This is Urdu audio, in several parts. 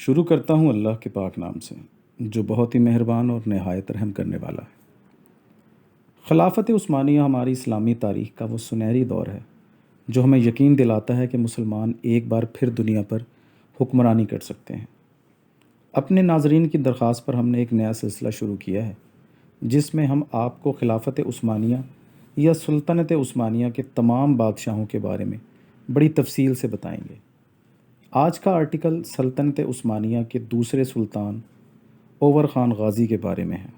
شروع کرتا ہوں اللہ کے پاک نام سے جو بہت ہی مہربان اور نہایت رحم کرنے والا ہے۔ خلافت عثمانیہ ہماری اسلامی تاریخ کا وہ سنہری دور ہے جو ہمیں یقین دلاتا ہے کہ مسلمان ایک بار پھر دنیا پر حکمرانی کر سکتے ہیں۔ اپنے ناظرین کی درخواست پر ہم نے ایک نیا سلسلہ شروع کیا ہے جس میں ہم آپ کو خلافت عثمانیہ یا سلطنت عثمانیہ کے تمام بادشاہوں کے بارے میں بڑی تفصیل سے بتائیں گے۔ آج کا آرٹیکل سلطنت عثمانیہ کے دوسرے سلطان اوور خان غازی کے بارے میں ہے۔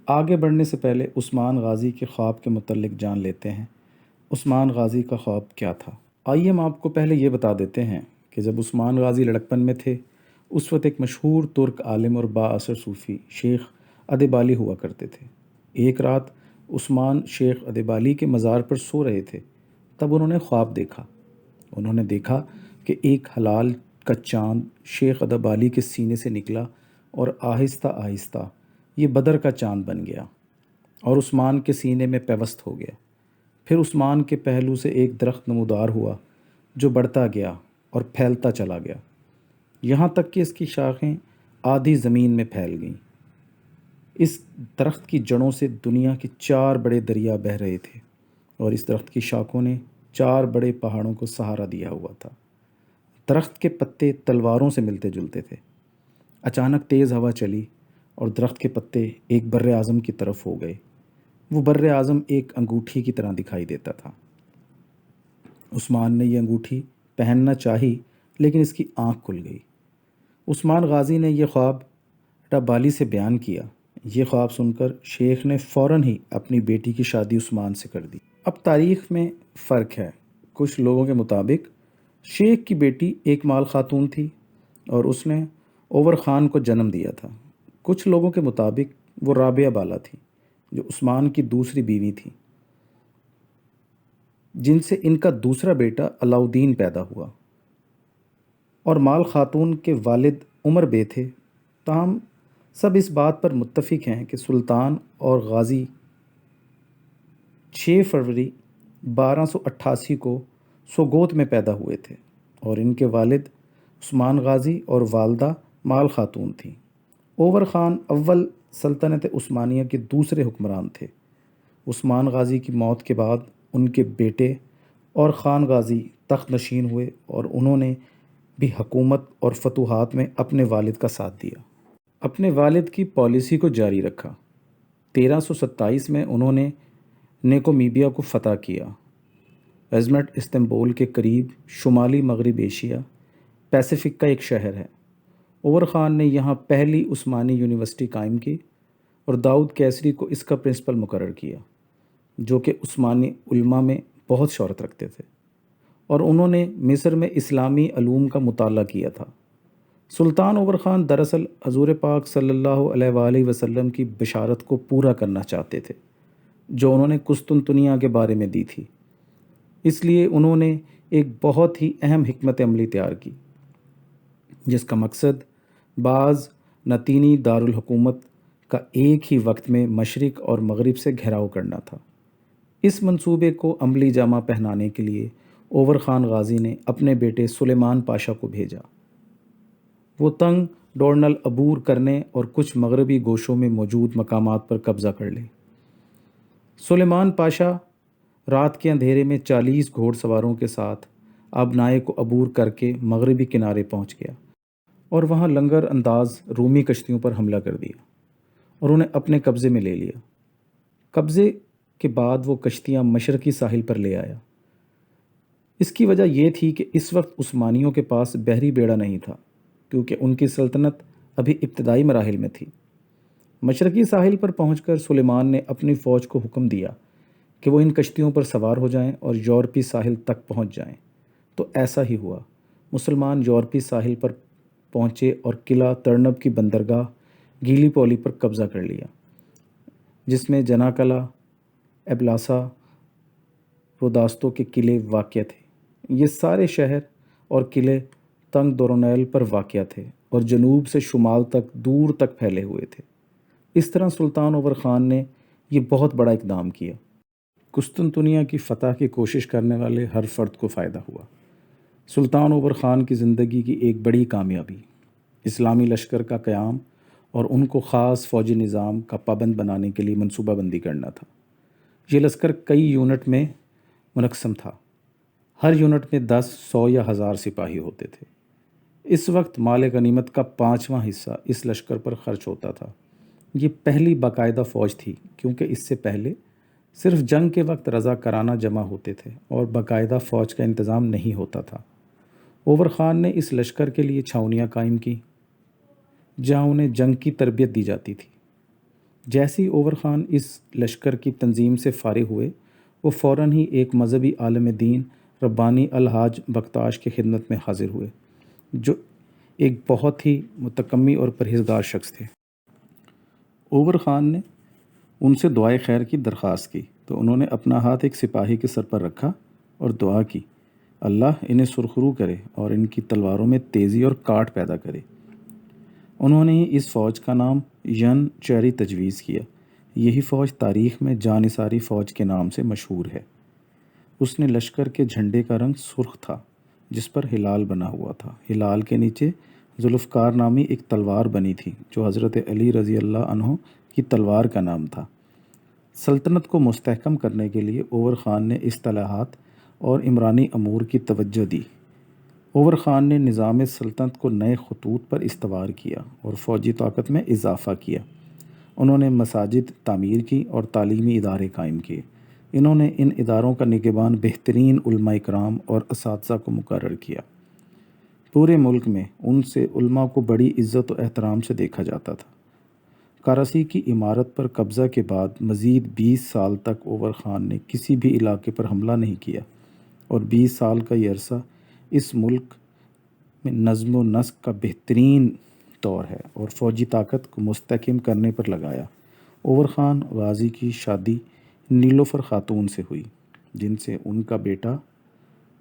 آگے بڑھنے سے پہلے عثمان غازی کے خواب کے متعلق جان لیتے ہیں۔ عثمان غازی کا خواب کیا تھا؟ آئیے ہم آپ کو پہلے یہ بتا دیتے ہیں کہ جب عثمان غازی لڑکپن میں تھے اس وقت ایک مشہور ترک عالم اور با اثر صوفی شیخ ادیبالی ہوا کرتے تھے۔ ایک رات عثمان شیخ ادیبالی کے مزار پر سو رہے تھے، تب انہوں نے خواب دیکھا۔ انہوں نے دیکھا کہ ایک ہلال کا چاند شیخ ادیبالی کے سینے سے نکلا اور آہستہ آہستہ یہ بدر کا چاند بن گیا اور عثمان کے سینے میں پیوست ہو گیا۔ پھر عثمان کے پہلو سے ایک درخت نمودار ہوا جو بڑھتا گیا اور پھیلتا چلا گیا، یہاں تک کہ اس کی شاخیں آدھی زمین میں پھیل گئیں۔ اس درخت کی جڑوں سے دنیا کے 4 بڑے دریا بہہ رہے تھے اور اس درخت کی شاخوں نے 4 بڑے پہاڑوں کو سہارا دیا ہوا تھا۔ درخت کے پتے تلواروں سے ملتے جلتے تھے۔ اچانک تیز ہوا چلی اور درخت کے پتے ایک بر اعظم کی طرف ہو گئے۔ وہ بر اعظم ایک انگوٹھی کی طرح دکھائی دیتا تھا۔ عثمان نے یہ انگوٹھی پہننا چاہی لیکن اس کی آنکھ کھل گئی۔ عثمان غازی نے یہ خواب ادیبالی سے بیان کیا۔ یہ خواب سن کر شیخ نے فوراً ہی اپنی بیٹی کی شادی عثمان سے کر دی۔ اب تاریخ میں فرق ہے۔ کچھ لوگوں کے مطابق شیخ کی بیٹی ایک مال خاتون تھی اور اس نے اوور خان کو جنم دیا تھا۔ کچھ لوگوں کے مطابق وہ رابعہ بالا تھی جو عثمان کی دوسری بیوی تھی، جن سے ان کا دوسرا بیٹا علاؤدین پیدا ہوا، اور مال خاتون کے والد عمر بے تھے۔ تاہم سب اس بات پر متفق ہیں کہ سلطان اور غازی 6 فروری 1288 کو سوگوت میں پیدا ہوئے تھے اور ان کے والد عثمان غازی اور والدہ مال خاتون تھیں۔ اوور خان اول سلطنت عثمانیہ کے دوسرے حکمران تھے۔ عثمان غازی کی موت کے بعد ان کے بیٹے اور خان غازی تخت نشین ہوئے اور انہوں نے بھی حکومت اور فتوحات میں اپنے والد کا ساتھ دیا۔ اپنے والد کی پالیسی کو جاری رکھا۔ 1327 میں انہوں نے نیکومیڈیا کو فتح کیا۔ ازمٹ استنبول کے قریب شمالی مغرب ایشیا پیسیفک کا ایک شہر ہے۔ اوور خان نے یہاں پہلی عثمانی یونیورسٹی قائم کی اور داؤد کیسری کو اس کا پرنسپل مقرر کیا، جو کہ عثمانی علماء میں بہت شہرت رکھتے تھے، اور انہوں نے مصر میں اسلامی علوم کا مطالعہ کیا تھا۔ سلطان اوور خان دراصل حضور پاک صلی اللہ علیہ وآلہ وسلم کی بشارت کو پورا کرنا چاہتے تھے جو انہوں نے قسطنطنیہ کے بارے میں دی تھی۔ اس لیے انہوں نے ایک بہت ہی اہم حکمت عملی تیار کی جس کا مقصد بعض نتینی دارالحکومت کا ایک ہی وقت میں مشرق اور مغرب سے گھیراؤ کرنا تھا۔ اس منصوبے کو عملی جامہ پہنانے کے لیے اوور خان غازی نے اپنے بیٹے سلیمان پاشا کو بھیجا۔ وہ تنگ ڈورنل عبور کرنے اور کچھ مغربی گوشوں میں موجود مقامات پر قبضہ کر لے۔ سلیمان پاشا رات کے اندھیرے میں 40 گھوڑ سواروں کے ساتھ آبنائے کو عبور کر کے مغربی کنارے پہنچ گیا اور وہاں لنگر انداز رومی کشتیوں پر حملہ کر دیا اور انہیں اپنے قبضے میں لے لیا۔ قبضے کے بعد وہ کشتیاں مشرقی ساحل پر لے آیا۔ اس کی وجہ یہ تھی کہ اس وقت عثمانیوں کے پاس بحری بیڑا نہیں تھا کیونکہ ان کی سلطنت ابھی ابتدائی مراحل میں تھی۔ مشرقی ساحل پر پہنچ کر سلیمان نے اپنی فوج کو حکم دیا کہ وہ ان کشتیوں پر سوار ہو جائیں اور یورپی ساحل تک پہنچ جائیں۔ تو ایسا ہی ہوا۔ مسلمان یورپی ساحل پر پہنچے اور قلعہ ترنب کی بندرگاہ گیلی پولی پر قبضہ کر لیا، جس میں جناکلہ، ایبلاسا، روداستو کے قلعے واقع تھے۔ یہ سارے شہر اور قلعے تنگ دورونیل پر واقع تھے اور جنوب سے شمال تک دور تک پھیلے ہوئے تھے۔ اس طرح سلطان اوور خان نے یہ بہت بڑا اقدام کیا۔ قسطنطنیہ کی فتح کی کوشش کرنے والے ہر فرد کو فائدہ ہوا۔ سلطان اوور خان کی زندگی کی ایک بڑی کامیابی اسلامی لشکر کا قیام اور ان کو خاص فوجی نظام کا پابند بنانے کے لیے منصوبہ بندی کرنا تھا۔ یہ لشکر کئی یونٹ میں منقسم تھا، ہر یونٹ میں 10، 100 یا 1000 سپاہی ہوتے تھے۔ اس وقت مال غنیمت کا 5واں حصہ اس لشکر پر خرچ ہوتا تھا۔ یہ پہلی باقاعدہ فوج تھی، کیونکہ اس سے پہلے صرف جنگ کے وقت رضاکارانہ جمع ہوتے تھے اور باقاعدہ فوج کا انتظام نہیں ہوتا تھا۔ اوور خان نے اس لشکر کے لیے چھاؤنیاں قائم کی جہاں انہیں جنگ کی تربیت دی جاتی تھی۔ جیسے ہی اوور خان اس لشکر کی تنظیم سے فارغ ہوئے، وہ فوراً ہی ایک مذہبی عالم دین ربانی الحاج بختاش کی خدمت میں حاضر ہوئے، جو ایک بہت ہی متقمی اور پرہیزگار شخص تھے۔ اوور خان نے ان سے دعائے خیر کی درخواست کی تو انہوں نے اپنا ہاتھ ایک سپاہی کے سر پر رکھا اور دعا کی، اللہ انہیں سرخرو کرے اور ان کی تلواروں میں تیزی اور کاٹ پیدا کرے۔ انہوں نے اس فوج کا نام ین چیری تجویز کیا۔ یہی فوج تاریخ میں جانثاری فوج کے نام سے مشہور ہے۔ اس نے لشکر کے جھنڈے کا رنگ سرخ تھا، جس پر ہلال بنا ہوا تھا۔ ہلال کے نیچے ذوالفقار نامی ایک تلوار بنی تھی، جو حضرت علی رضی اللہ عنہ کی تلوار کا نام تھا۔ سلطنت کو مستحکم کرنے کے لیے اوور خان نے اصلاحات اور عمرانی امور کی توجہ دی۔ اوور خان نے نظام سلطنت کو نئے خطوط پر استوار کیا اور فوجی طاقت میں اضافہ کیا۔ انہوں نے مساجد تعمیر کی اور تعلیمی ادارے قائم کیے۔ انہوں نے ان اداروں کا نگہبان بہترین علماء کرام اور اساتذہ کو مقرر کیا۔ پورے ملک میں ان سے علماء کو بڑی عزت و احترام سے دیکھا جاتا تھا۔ کراسی کی عمارت پر قبضہ کے بعد مزید 20 سال تک اوور خان نے کسی بھی علاقے پر حملہ نہیں کیا، اور 20 سال کا یہ عرصہ اس ملک میں نظم و نسق کا بہترین دور ہے اور فوجی طاقت کو مستحکم کرنے پر لگایا۔ اوور خان غازی کی شادی نیلوفر خاتون سے ہوئی، جن سے ان کا بیٹا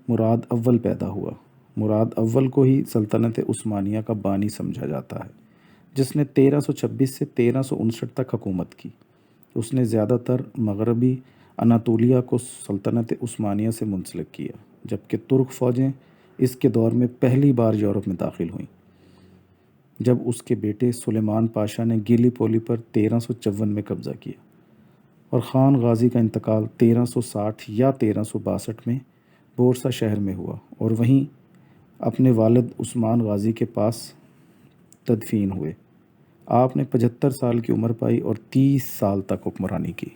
مراد اول پیدا ہوا۔ مراد اول کو ہی سلطنت عثمانیہ کا بانی سمجھا جاتا ہے، جس نے 1326 سے 1359 تک حکومت کی۔ اس نے زیادہ تر مغربی اناطولیہ کو سلطنت عثمانیہ سے منسلک کیا، جبکہ ترک فوجیں اس کے دور میں پہلی بار یورپ میں داخل ہوئیں، جب اس کے بیٹے سلیمان پاشا نے گیلی پولی پر 1354 میں قبضہ کیا، اور خان غازی کا انتقال 1360 یا 1362 میں بورسا شہر میں ہوا اور وہیں اپنے والد عثمان غازی کے پاس تدفین ہوئے۔ آپ نے 75 سال کی عمر پائی اور 30 سال تک حکمرانی کی۔